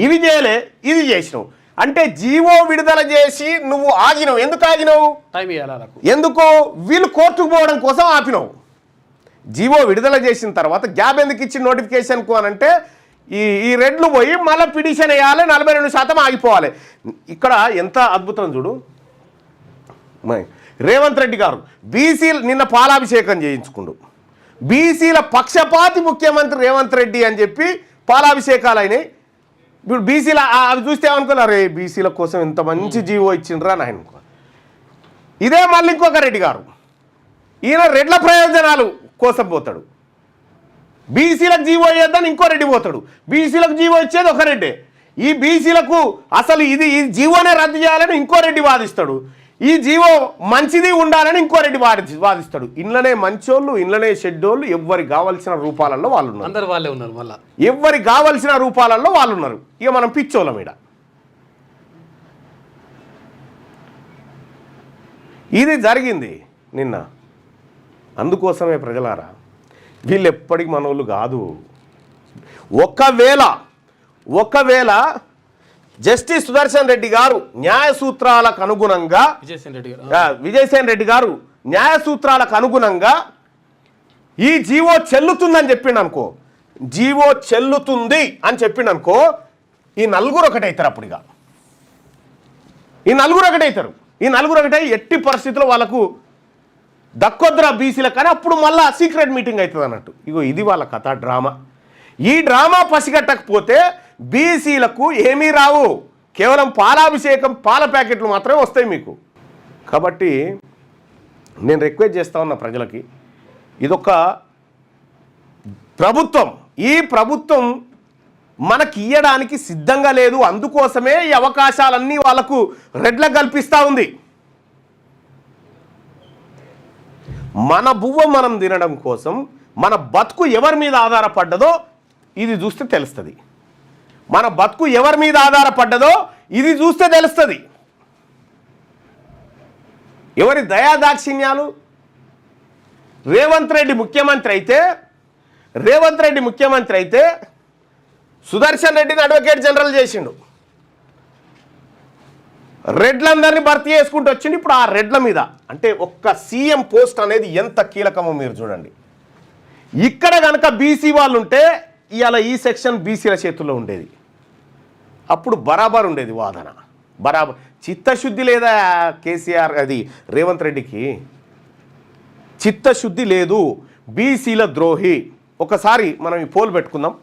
ఇవి చేయలే, ఇది చేసినావు అంటే జీవో విడుదల చేసి నువ్వు ఆగినావు. ఎందుకు ఆగినావు? టైం ఇవ్వాలి. ఎందుకు? వీళ్ళు కోర్టుకు పోవడం కోసం ఆపినావు. జీవో విడుదల చేసిన తర్వాత గ్యాప్ ఎందుకు ఇచ్చి నోటిఫికేషన్కు అని అంటే ఈ రెడ్లు పోయి మళ్ళీ పిటిషన్ వేయాలి, 42% ఆగిపోవాలి. ఇక్కడ ఎంత అద్భుతం చూడు. రేవంత్ రెడ్డి గారు బీసీలు నిన్న పాలాభిషేకం చేయించుకుండు. బీసీల పక్షపాతి ముఖ్యమంత్రి రేవంత్ రెడ్డి అని చెప్పి పాలాభిషేకాలు అయినాయి. ఇప్పుడు బీసీల అవి చూస్తే ఏమనుకున్నారు, రే బీసీల కోసం ఇంత మంచి జీవో ఇచ్చిండ్రా అని ఆయన. ఇదే మళ్ళీ ఇంకొక రెడ్డి గారు, ఈయన రెడ్ల ప్రయోజనాలు కోసం పోతాడు. బీసీలకు జీవో ఇవ్వద్దని ఇంకో రెడ్డి పోతాడు. బీసీలకు జీవో ఇచ్చేది ఒక రెడ్డే. ఈ బీసీలకు అసలు ఈ జీవోనే రద్దు చేయాలని ఇంకో రెడ్డి వాదిస్తాడు. ఈ జీవో మంచిది ఉండాలని ఇంకో రెడ్డి వాదిస్తాడు. ఇంట్లోనే మంచోళ్ళు, ఇంట్లోనే షెడ్డోళ్ళు, ఎవరికి కావాల్సిన రూపాలలో వాళ్ళు ఉన్నారు. అందరు వాళ్ళే ఉన్నారు. మళ్ళీ ఎవరికి కావాల్సిన రూపాలలో వాళ్ళు ఉన్నారు. ఇక మనం పిచ్చోళ్ళ మీద ఇది జరిగింది నిన్న. అందుకోసమే ప్రజలారా, వీళ్ళు ఎప్పటికి మనోళ్ళు కాదు. ఒకవేళ జస్టిస్ సుదర్శన్ రెడ్డి గారు న్యాయ సూత్రాలకు అనుగుణంగా విజయసేన్ రెడ్డి గారు న్యాయ సూత్రాలకు అనుగుణంగా ఈ జీవో చెల్లుతుందని చెప్పిండు అనుకో, జీవో చెల్లుతుంది అని చెప్పిండు అనుకో, ఈ నలుగురు ఒకటైతారు. అప్పుడు ఇక ఈ నలుగురు ఒకటై ఎట్టి పరిస్థితుల్లో వాళ్ళకు దక్కొద్దురా బీసీలకు, కానీ అప్పుడు మళ్ళీ సీక్రెట్ మీటింగ్ అవుతుంది అన్నట్టు. ఇగో ఇది వాళ్ళ కథ, డ్రామా. ఈ డ్రామా పసిగట్టకపోతే బీసీలకు ఏమీ రావు, కేవలం పాలాభిషేకం, పాల ప్యాకెట్లు మాత్రమే వస్తాయి మీకు. కాబట్టి నేను రిక్వెస్ట్ చేస్తా ఉన్నా ప్రజలకి, ఇదొక ప్రభుత్వం, ఈ ప్రభుత్వం మనకి ఇయ్యడానికి సిద్ధంగా లేదు. అందుకోసమే ఈ అవకాశాలన్నీ వాళ్ళకు రెడ్లకు కల్పిస్తూ ఉంది. మన బువ్వ మనం తినడం కోసం మన బతుకు ఎవరి మీద ఆధారపడ్డదో ఇది చూస్తే తెలుస్తుంది. మన బతుకు ఎవరి మీద ఆధారపడ్డదో ఇది చూస్తే తెలుస్తుంది. ఎవరి దయాదాక్షిణ్యాలు. రేవంత్ రెడ్డి ముఖ్యమంత్రి అయితే సుదర్శన్ రెడ్డిని అడ్వకేట్ జనరల్ చేసిండు. రెడ్లందరినీ భర్తీ చేసుకుంటూ వచ్చింది. ఇప్పుడు ఆ రెడ్ల మీద అంటే ఒక్క సీఎం పోస్ట్ అనేది ఎంత కీలకమో మీరు చూడండి. ఇక్కడ కనుక బీసీ వాళ్ళు ఉంటే ఇవాళ ఈ సెక్షన్ బీసీల చేతుల్లో ఉండేది. అప్పుడు బరాబర్ ఉండేది వాదన, బరాబర్. చిత్తశుద్ధి లేదా కేసీఆర్, అది రేవంత్ రెడ్డికి చిత్తశుద్ధి లేదు, బీసీల ద్రోహి. ఒకసారి మనం ఈ పోల్ పెట్టుకుందాం.